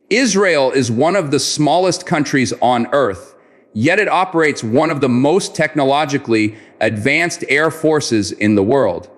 Israel is one of the smallest countries on Earth, yet it operates one of the most technologically advanced air forces in the world.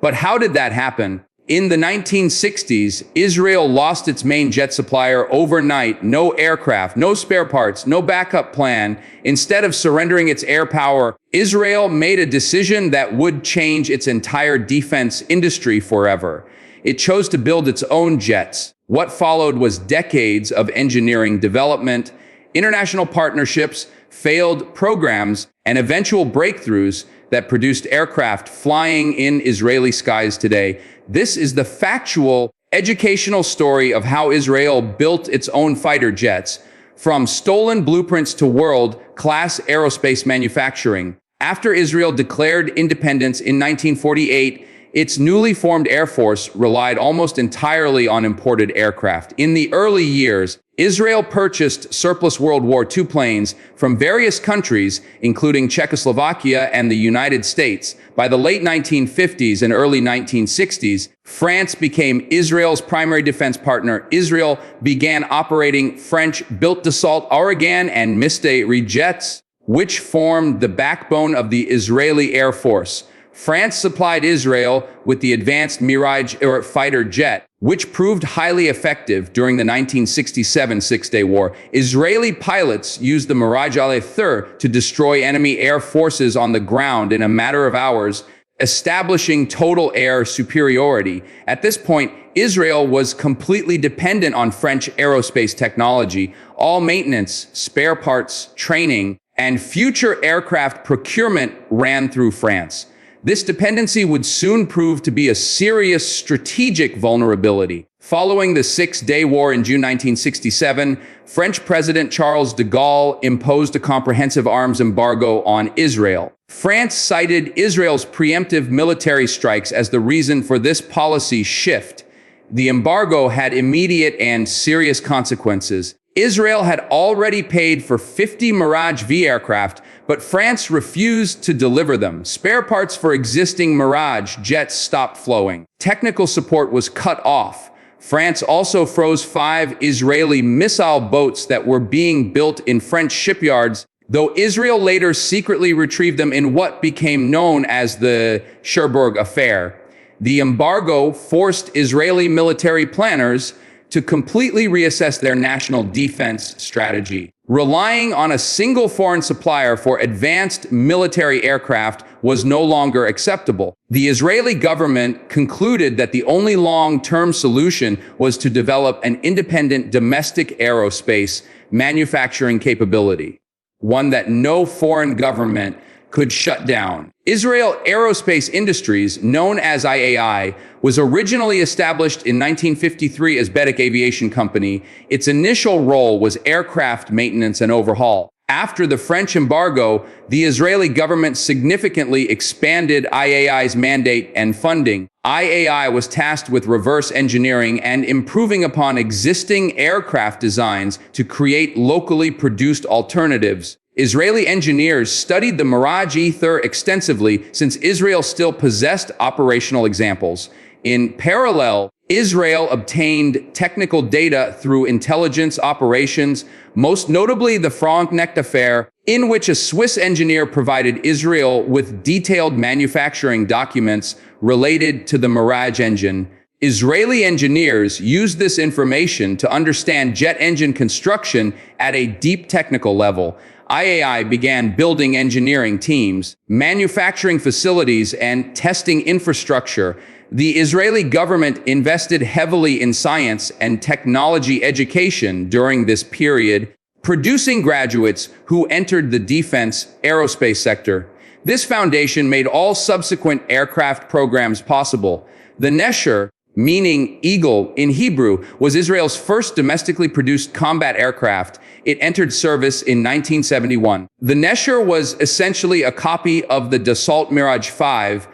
But how did that happen? In the 1960s, Israel lost its main jet supplier overnight. No aircraft, no spare parts, no backup plan. Instead of surrendering its air power, Israel made a decision that would change its entire defense industry forever. It chose to build its own jets. What followed was decades of engineering development, international partnerships, failed programs, and eventual breakthroughs that produced aircraft flying in Israeli skies today. This is the factual, educational story of how Israel built its own fighter jets, from stolen blueprints to world-class aerospace manufacturing. After Israel declared independence in 1948, its newly formed Air Force relied almost entirely on imported aircraft. In the early years, Israel purchased surplus World War II planes from various countries, including Czechoslovakia and the United States. By the late 1950s and early 1960s, France became Israel's primary defense partner. Israel began operating French-built Dassault Ouragan and Mistral jets, which formed the backbone of the Israeli Air Force. France supplied Israel with the advanced Mirage fighter jet, which proved highly effective during the 1967 Six-Day War. Israeli pilots used the Mirage Al-Kfir to destroy enemy air forces on the ground in a matter of hours, establishing total air superiority. At this point, Israel was completely dependent on French aerospace technology. All maintenance, spare parts, training, and future aircraft procurement ran through France. This dependency would soon prove to be a serious strategic vulnerability. Following the Six-Day War in June 1967, French President Charles de Gaulle imposed a comprehensive arms embargo on Israel. France cited Israel's preemptive military strikes as the reason for this policy shift. The embargo had immediate and serious consequences. Israel had already paid for 50 Mirage V aircraft, but France refused to deliver them. Spare parts for existing Mirage jets stopped flowing. Technical support was cut off. France also froze 5 Israeli missile boats that were being built in French shipyards, though Israel later secretly retrieved them in what became known as the Cherbourg Affair. The embargo forced Israeli military planners to completely reassess their national defense strategy. Relying on a single foreign supplier for advanced military aircraft was no longer acceptable. The Israeli government concluded that the only long-term solution was to develop an independent domestic aerospace manufacturing capability, one that no foreign government could shut down. Israel Aerospace Industries, known as IAI, was originally established in 1953 as Bedek Aviation Company. Its initial role was aircraft maintenance and overhaul. After the French embargo, the Israeli government significantly expanded IAI's mandate and funding. IAI was tasked with reverse engineering and improving upon existing aircraft designs to create locally produced alternatives. Israeli engineers studied the Mirage Ether extensively since Israel still possessed operational examples. In parallel, Israel obtained technical data through intelligence operations, most notably the Franknecht Affair, in which a Swiss engineer provided Israel with detailed manufacturing documents related to the Mirage engine. Israeli engineers used this information to understand jet engine construction at a deep technical level. IAI began building engineering teams, manufacturing facilities, and testing infrastructure. The Israeli government invested heavily in science and technology education during this period, producing graduates who entered the defense aerospace sector. This foundation made all subsequent aircraft programs possible. The Nesher, meaning eagle in Hebrew, was Israel's first domestically produced combat aircraft. It entered service in 1971. The Nesher was essentially a copy of the Dassault Mirage 5,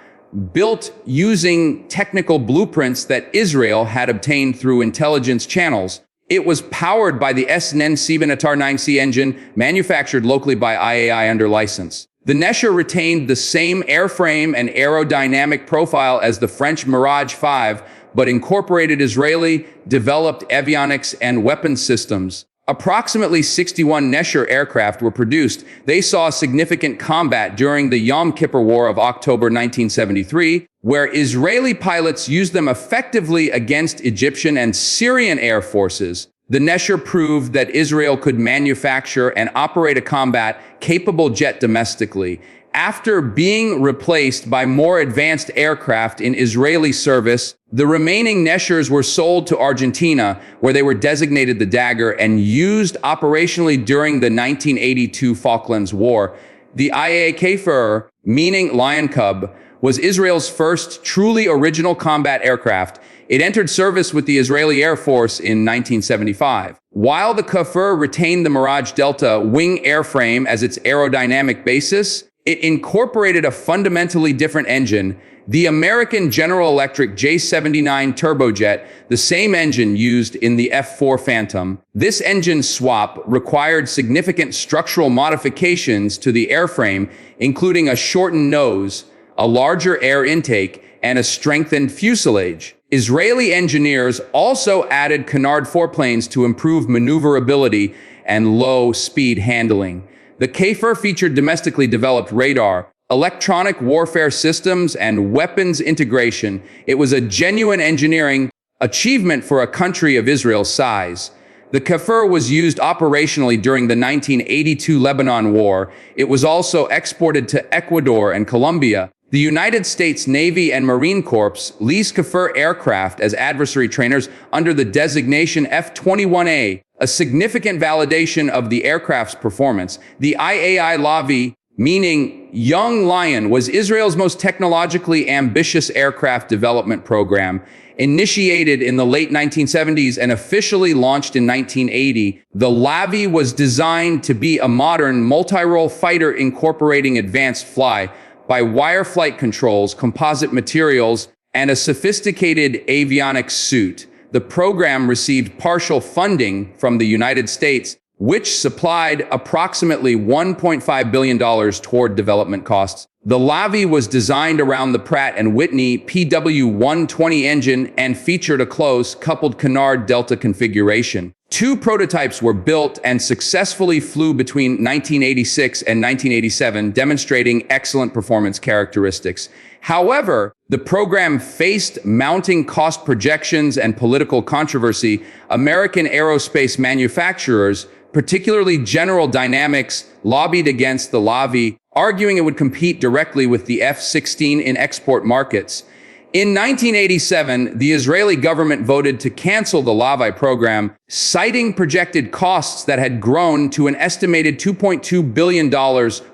built using technical blueprints that Israel had obtained through intelligence channels. It was powered by the SN7 Atar 9C engine, manufactured locally by IAI under license. The Nesher retained the same airframe and aerodynamic profile as the French Mirage 5, but incorporated Israeli-developed avionics and weapons systems. Approximately 61 Nesher aircraft were produced. They saw significant combat during the Yom Kippur War of October 1973, where Israeli pilots used them effectively against Egyptian and Syrian air forces. The Nesher proved that Israel could manufacture and operate a combat-capable jet domestically. After being replaced by more advanced aircraft in Israeli service, the remaining Neshers were sold to Argentina, where they were designated the Dagger and used operationally during the 1982 Falklands War. The Kfir, meaning lion cub, was Israel's first truly original combat aircraft. It entered service with the Israeli Air Force in 1975. While the Kfir retained the Mirage Delta wing airframe as its aerodynamic basis, it incorporated a fundamentally different engine, the American General Electric J79 turbojet, the same engine used in the F-4 Phantom. This engine swap required significant structural modifications to the airframe, including a shortened nose, a larger air intake, and a strengthened fuselage. Israeli engineers also added canard foreplanes to improve maneuverability and low-speed handling. The Kfir featured domestically developed radar, electronic warfare systems, and weapons integration. It was a genuine engineering achievement for a country of Israel's size. The Kfir was used operationally during the 1982 Lebanon War. It was also exported to Ecuador and Colombia. The United States Navy and Marine Corps leased Kfir aircraft as adversary trainers under the designation F-21A, a significant validation of the aircraft's performance. The Lavi, meaning Young Lion, was Israel's most technologically ambitious aircraft development program. Initiated in the late 1970s and officially launched in 1980, the Lavi was designed to be a modern multi-role fighter incorporating advanced fly-by-wire flight controls, composite materials, and a sophisticated avionics suite. The program received partial funding from the United States, which supplied approximately $1.5 billion toward development costs. The Lavi was designed around the Pratt & Whitney PW120 engine and featured a close, coupled canard delta configuration. Two prototypes were built and successfully flew between 1986 and 1987, demonstrating excellent performance characteristics. However, the program faced mounting cost projections and political controversy. American aerospace manufacturers, particularly General Dynamics, lobbied against the Lavi, arguing it would compete directly with the F-16 in export markets. In 1987, the Israeli government voted to cancel the Lavi program, citing projected costs that had grown to an estimated $2.2 billion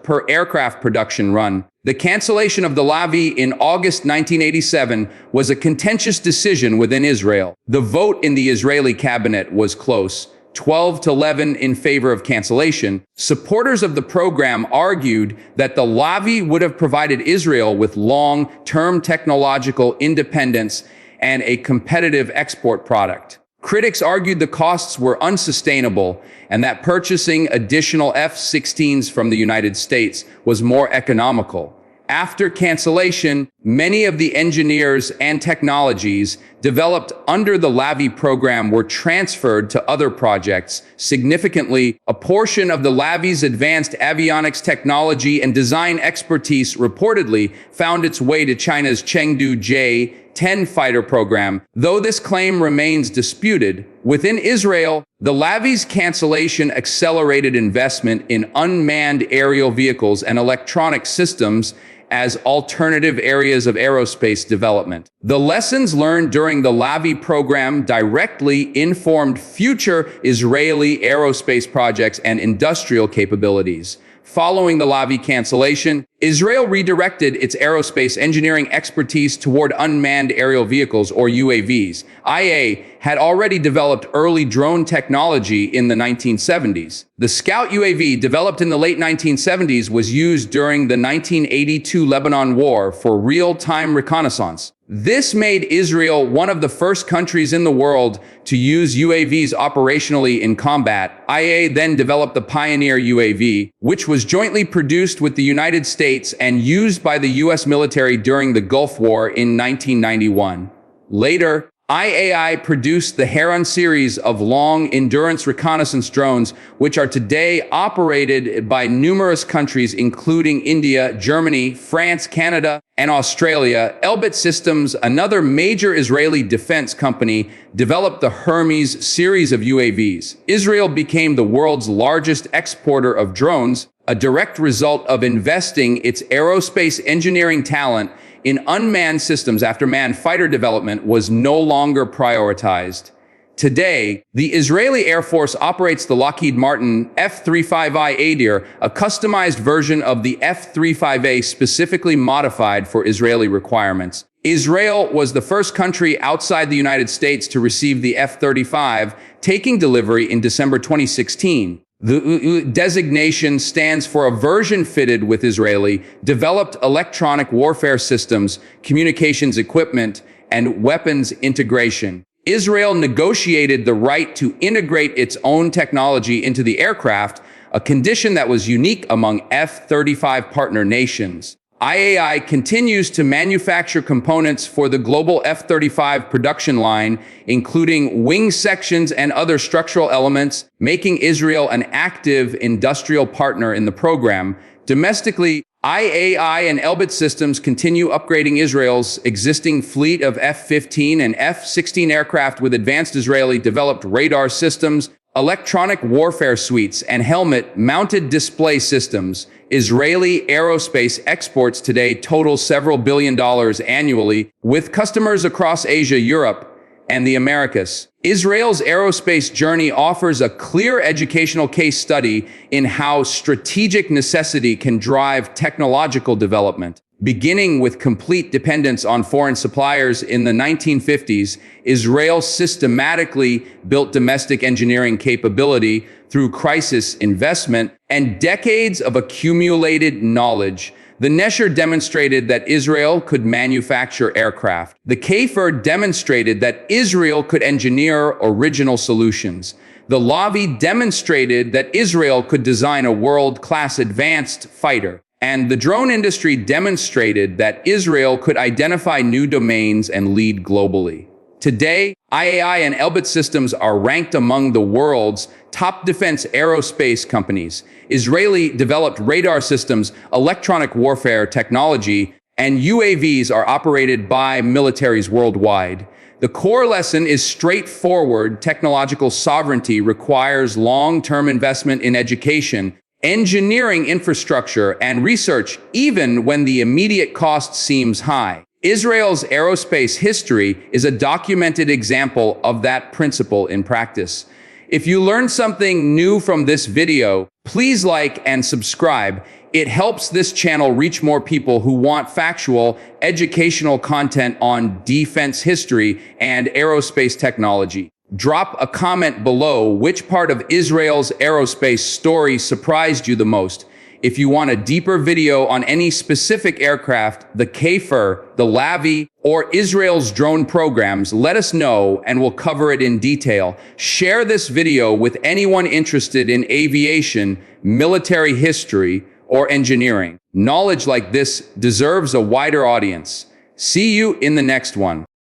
per aircraft production run. The cancellation of the Lavi in August 1987 was a contentious decision within Israel. The vote in the Israeli cabinet was close, 12-11 in favor of cancellation. Supporters of the program argued that the Lavi would have provided Israel with long-term technological independence and a competitive export product. Critics argued the costs were unsustainable and that purchasing additional F-16s from the United States was more economical. After cancellation, many of the engineers and technologies developed under the Lavi program were transferred to other projects. Significantly, a portion of the Lavi's advanced avionics technology and design expertise reportedly found its way to China's Chengdu J-10 fighter program. Though this claim remains disputed, within Israel, the Lavi's cancellation accelerated investment in unmanned aerial vehicles and electronic systems as alternative areas of aerospace development. The lessons learned during the Lavi program directly informed future Israeli aerospace projects and industrial capabilities. Following the Lavi cancellation, Israel redirected its aerospace engineering expertise toward unmanned aerial vehicles, or UAVs. IA had already developed early drone technology in the 1970s. The Scout UAV, developed in the late 1970s, was used during the 1982 Lebanon War for real-time reconnaissance. This made Israel one of the first countries in the world to use UAVs operationally in combat. IA then developed the Pioneer UAV, which was jointly produced with the United States and used by the U.S. military during the Gulf War in 1991. Later, IAI produced the Heron series of long-endurance reconnaissance drones, which are today operated by numerous countries, including India, Germany, France, Canada, and Australia. Elbit Systems, another major Israeli defense company, developed the Hermes series of UAVs. Israel became the world's largest exporter of drones, a direct result of investing its aerospace engineering talent in unmanned systems after manned fighter development was no longer prioritized. Today, the Israeli Air Force operates the Lockheed Martin F-35I Adir, a customized version of the F-35A specifically modified for Israeli requirements. Israel was the first country outside the United States to receive the F-35, taking delivery in December 2016. The designation stands for a version fitted with Israeli developed electronic warfare systems, communications equipment, and weapons integration. Israel negotiated the right to integrate its own technology into the aircraft, a condition that was unique among F-35 partner nations. IAI continues to manufacture components for the global F-35 production line, including wing sections and other structural elements, making Israel an active industrial partner in the program. Domestically, IAI and Elbit Systems continue upgrading Israel's existing fleet of F-15 and F-16 aircraft with advanced Israeli-developed radar systems, electronic warfare suites, and helmet-mounted display systems. Israeli aerospace exports today total several billion dollars annually, with customers across Asia, Europe, and the Americas. Israel's aerospace journey offers a clear educational case study in how strategic necessity can drive technological development. Beginning with complete dependence on foreign suppliers in the 1950s, Israel systematically built domestic engineering capability through crisis investment and decades of accumulated knowledge. The Nesher demonstrated that Israel could manufacture aircraft. The Kfir demonstrated that Israel could engineer original solutions. The Lavi demonstrated that Israel could design a world-class advanced fighter. And the drone industry demonstrated that Israel could identify new domains and lead globally. Today, IAI and Elbit Systems are ranked among the world's top defense aerospace companies. Israeli-developed radar systems, electronic warfare technology, and UAVs are operated by militaries worldwide. The core lesson is straightforward. Technological sovereignty requires long-term investment in education, engineering infrastructure, and research, even when the immediate cost seems high. Israel's aerospace history is a documented example of that principle in practice. If you learned something new from this video, please like and subscribe. It helps this channel reach more people who want factual, educational content on defense history and aerospace technology. Drop a comment below which part of Israel's aerospace story surprised you the most. If you want a deeper video on any specific aircraft, the Kfir, the Lavi, or Israel's drone programs, let us know and we'll cover it in detail. Share this video with anyone interested in aviation, military history, or engineering. Knowledge like this deserves a wider audience. See you in the next one.